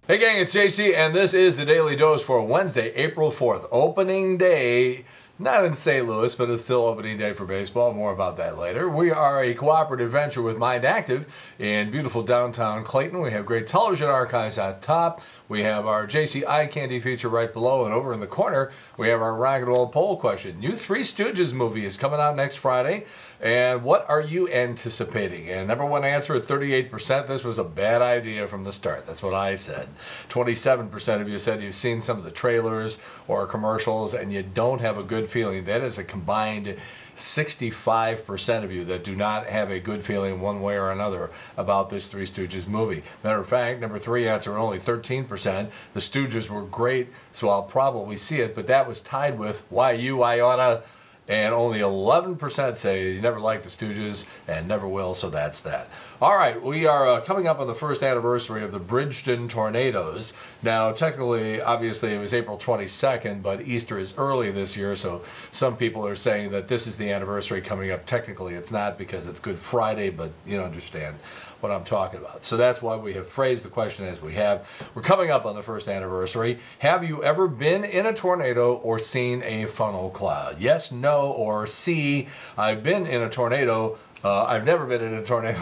Hey gang, it's JC, and this is the Daily Dose for Wednesday, April 4th, opening day. Not in St. Louis, but it's still opening day for baseball. More about that later. We are a cooperative venture with Mind Active in beautiful downtown Clayton. We have great television archives at top. We have our JC Eye Candy feature right below, and over in the corner, we have our rock and roll poll question. New Three Stooges movie is coming out next Friday, and what are you anticipating? And number one answer at 38%, this was a bad idea from the start. That's what I said. 27% of you said you've seen some of the trailers or commercials, and you don't have a good feeling. That is a combined 65% of you that do not have a good feeling one way or another about this Three Stooges movie. Matter of fact, number three answer, only 13%. The Stooges were great, so I'll probably see it, but that was tied with why you, I oughta, and only 11% say you never liked the Stooges and never will, so that's that. All right, we are coming up on the first anniversary of the Bridgeton tornadoes. Now, technically, obviously, it was April 22nd, but Easter is early this year, so some people are saying that this is the anniversary coming up. Technically, it's not because it's Good Friday, but you understand what I'm talking about. So that's why we have phrased the question as we have. We're coming up on the first anniversary. Have you ever been in a tornado or seen a funnel cloud? Yes, no, or C, I've been in a tornado. I've never been in a tornado,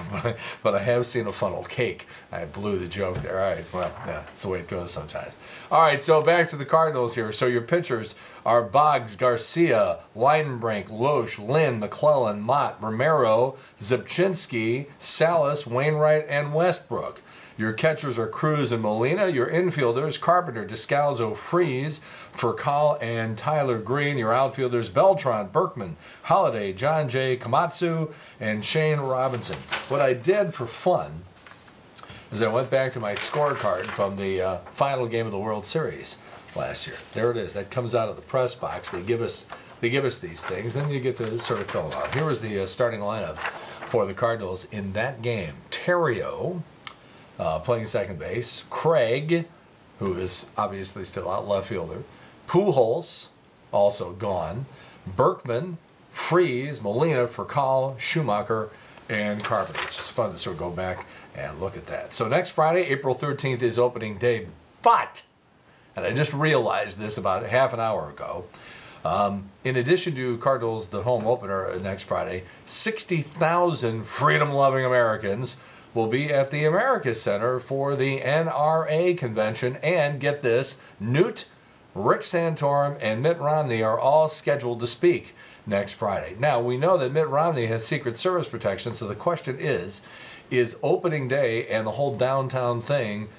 but I have seen a funnel cake. I blew the joke there. All right, well, yeah, that's the way it goes sometimes. All right, so back to the Cardinals here. So your pitchers are Boggs, Garcia, Weidenbrink, Loesch, Lynn, McClellan, Mott, Romero, Zipchinski, Salas, Wainwright, and Westbrook. Your catchers are Cruz and Molina. Your infielders, Carpenter, Descalzo, Freeze, Furcal, and Tyler Green. Your outfielders, Beltran, Berkman, Holiday, John Jay, Komatsu, and Shane Robinson. What I did for fun is I went back to my scorecard from the final game of the World Series last year. There it is. That comes out of the press box. They give us these things, then you get to sort of fill them out. Here was the starting lineup for the Cardinals in that game. Terrio, playing second base. Craig, who is obviously still out, left fielder. Pujols, also gone. Berkman, Freeze, Molina, Furcal, Schumacher, and Carpenter. It's just fun to sort of go back and look at that. So next Friday, April 13th, is opening day. But, and I just realized this about half an hour ago, in addition to Cardinals, the home opener next Friday, 60,000 freedom-loving Americans will be at the America Center for the NRA convention. And get this, Newt, Rick Santorum, and Mitt Romney are all scheduled to speak next Friday. Now, we know that Mitt Romney has Secret Service protection, so the question is opening day and the whole downtown thing,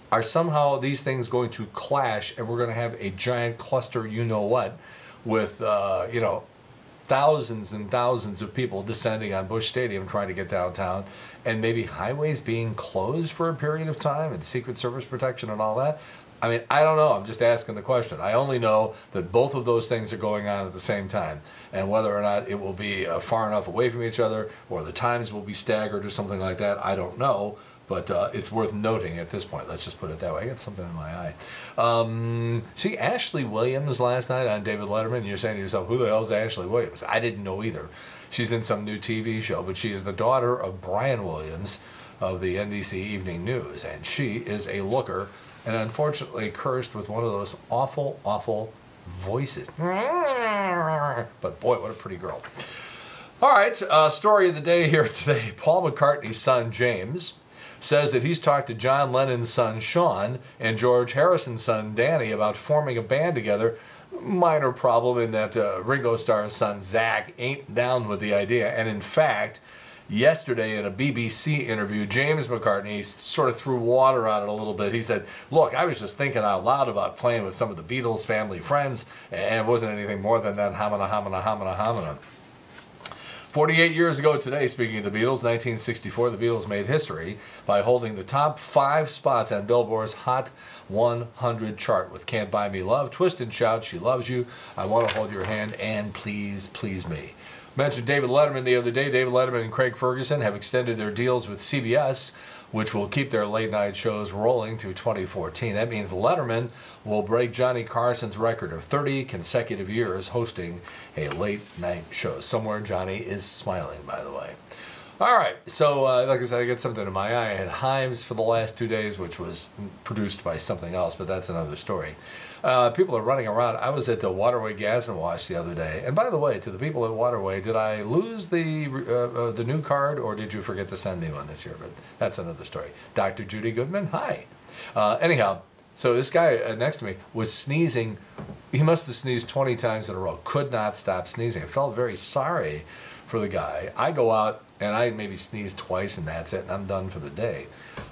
are somehow these things going to clash and we're going to have a giant cluster, you know what, with, you know, thousands and thousands of people descending on Busch Stadium trying to get downtown, and maybe highways being closed for a period of time and Secret Service protection and all that? I mean, I don't know. I'm just asking the question. I only know that both of those things are going on at the same time, and whether or not it will be far enough away from each other or the times will be staggered or something like that, I don't know. But it's worth noting at this point. Let's just put it that way. I got something in my eye. See Ashley Williams last night on David Letterman. You're saying to yourself, who the hell is Ashley Williams? I didn't know either. She's in some new TV show, but she is the daughter of Brian Williams of the NBC Evening News. And she is a looker and unfortunately cursed with one of those awful, awful voices. But boy, what a pretty girl. All right, story of the day here today. Paul McCartney's son, James, says that he's talked to John Lennon's son, Sean, and George Harrison's son, Danny, about forming a band together. Minor problem in that Ringo Starr's son, Zach, ain't down with the idea. And in fact, yesterday in a BBC interview, James McCartney sort of threw water on it a little bit. He said, look, I was just thinking out loud about playing with some of the Beatles family friends, and it wasn't anything more than that hamina, hamina, hamina, hamina. 48 years ago today, speaking of the Beatles, 1964, the Beatles made history by holding the top 5 spots on Billboard's Hot 100 chart with Can't Buy Me Love, Twist and Shout, She Loves You, I Want to Hold Your Hand, and Please, Please Me. Mentioned David Letterman the other day. David Letterman and Craig Ferguson have extended their deals with CBS, which will keep their late-night shows rolling through 2014. That means Letterman will break Johnny Carson's record of 30 consecutive years hosting a late-night show. Somewhere Johnny is smiling, by the way. All right, so like I said, I got something in my eye. I had hives for the last 2 days, which was produced by something else, but that's another story. People are running around. I was at the Waterway Gas and Wash the other day, and by the way, to the people at Waterway, did I lose the new card, or did you forget to send me one this year? But that's another story. Dr. Judy Goodman, hi. Anyhow, so this guy next to me was sneezing. He must have sneezed 20 times in a row. Could not stop sneezing. I felt very sorry for the guy. I go out and I maybe sneeze twice and that's it, and I'm done for the day.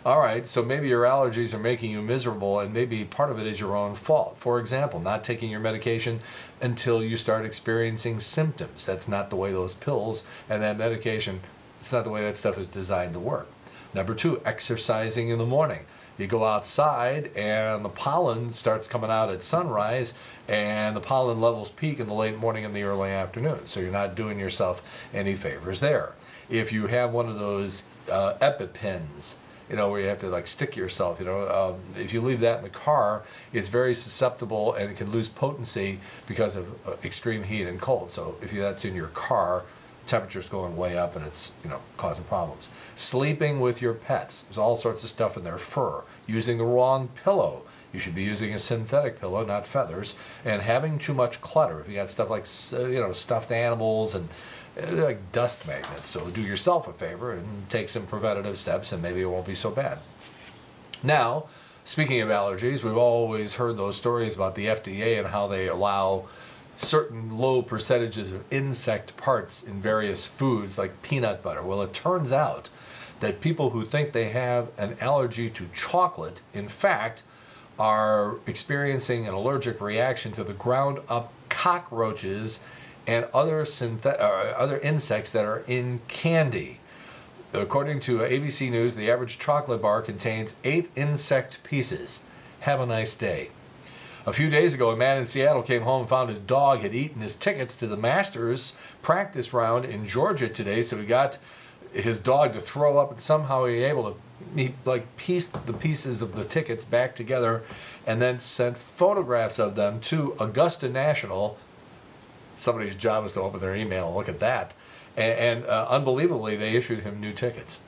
All right, so maybe your allergies are making you miserable, and maybe part of it is your own fault. For example, not taking your medication until you start experiencing symptoms. That's not the way those pills and that medication, it's not the way that stuff is designed to work. Number 2, exercising in the morning. You go outside and the pollen starts coming out at sunrise, and the pollen levels peak in the late morning and the early afternoon. So you're not doing yourself any favors there. If you have one of those EpiPens, you know, where you have to like stick yourself, you know, if you leave that in the car, it's very susceptible and it can lose potency because of extreme heat and cold. So if that's in your car, temperature's going way up and it's, you know, causing problems. Sleeping with your pets. There's all sorts of stuff in their fur. Using the wrong pillow. You should be using a synthetic pillow, not feathers. And having too much clutter. If you got stuff like, you know, stuffed animals and they're like dust magnets. So do yourself a favor and take some preventative steps, and maybe it won't be so bad. Now, speaking of allergies, we've always heard those stories about the FDA and how they allow certain low percentages of insect parts in various foods like peanut butter. Well, it turns out that people who think they have an allergy to chocolate, in fact, are experiencing an allergic reaction to the ground up cockroaches and other insects that are in candy. According to ABC News, the average chocolate bar contains 8 insect pieces. Have a nice day. A few days ago, a man in Seattle came home and found his dog had eaten his tickets to the Masters practice round in Georgia today, so he got his dog to throw up, and somehow he was able to pieced the pieces of the tickets back together and then sent photographs of them to Augusta National. Somebody's job is to open their email and look at that. And unbelievably, they issued him new tickets.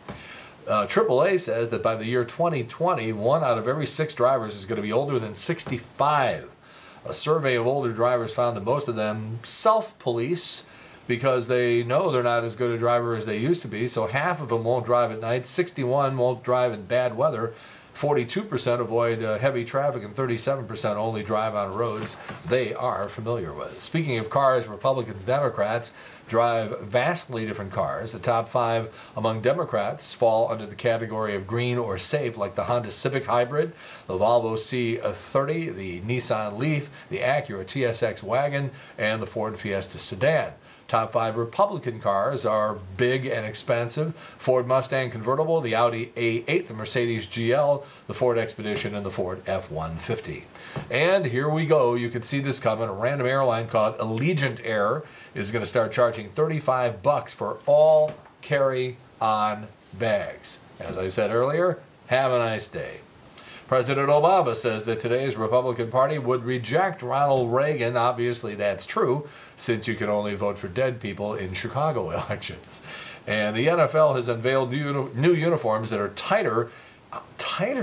AAA says that by the year 2020, 1 out of every 6 drivers is going to be older than 65. A survey of older drivers found that most of them self-police because they know they're not as good a driver as they used to be. So half of them won't drive at night, 61 won't drive in bad weather, 42% avoid heavy traffic, and 37% only drive on roads they are familiar with. Speaking of cars, Republicans, Democrats drive vastly different cars. The top 5 among Democrats fall under the category of green or safe, like the Honda Civic Hybrid, the Volvo C30, the Nissan Leaf, the Acura TSX wagon, and the Ford Fiesta sedan. Top 5 Republican cars are big and expensive: Ford Mustang convertible, the Audi A8, the Mercedes GL, the Ford Expedition, and the Ford F-150. And here we go. You can see this coming. A random airline called Allegiant Air is going to start charging $35 for all carry-on bags. As I said earlier, have a nice day. President Obama says that today's Republican Party would reject Ronald Reagan. Obviously, that's true, since you can only vote for dead people in Chicago elections. And the NFL has unveiled new uniforms that are tighter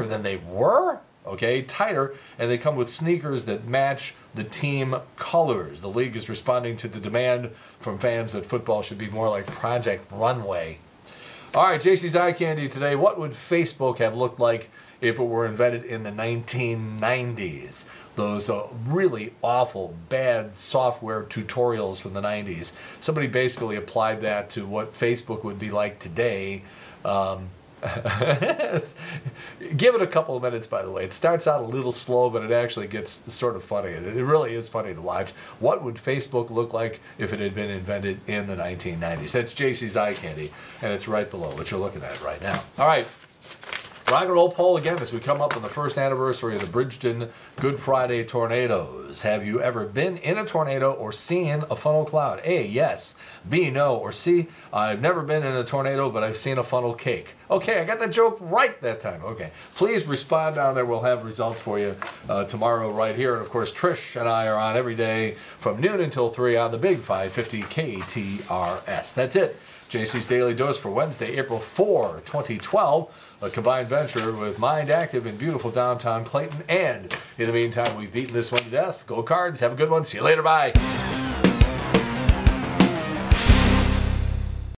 than they were. Okay, tighter, and they come with sneakers that match the team colors. The league is responding to the demand from fans that football should be more like Project Runway. All right, JC's Eye Candy today. What would Facebook have looked like if it were invented in the 1990s? Those really awful, bad software tutorials from the 90s. Somebody basically applied that to what Facebook would be like today. Give it a couple of minutes, by the way. It starts out a little slow, but it actually gets sort of funny. It really is funny to watch. What would Facebook look like if it had been invented in the 1990s? That's JC's Eye Candy, and it's right below what you're looking at right now. All right. Rock and roll poll again as we come up on the first anniversary of the Bridgeton Good Friday tornadoes. Have you ever been in a tornado or seen a funnel cloud? A, yes. B, no. Or C, I've never been in a tornado, but I've seen a funnel cake. Okay, I got that joke right that time. Okay, please respond down there. We'll have results for you tomorrow right here. And of course, Trish and I are on every day from noon until 3 on the Big 550 KTRS. That's it. JC's Daily Dose for Wednesday, April 4, 2012. A combined venture with Mind Active in beautiful downtown Clayton. And in the meantime, we've beaten this one to death. Go Cards. Have a good one. See you later. Bye.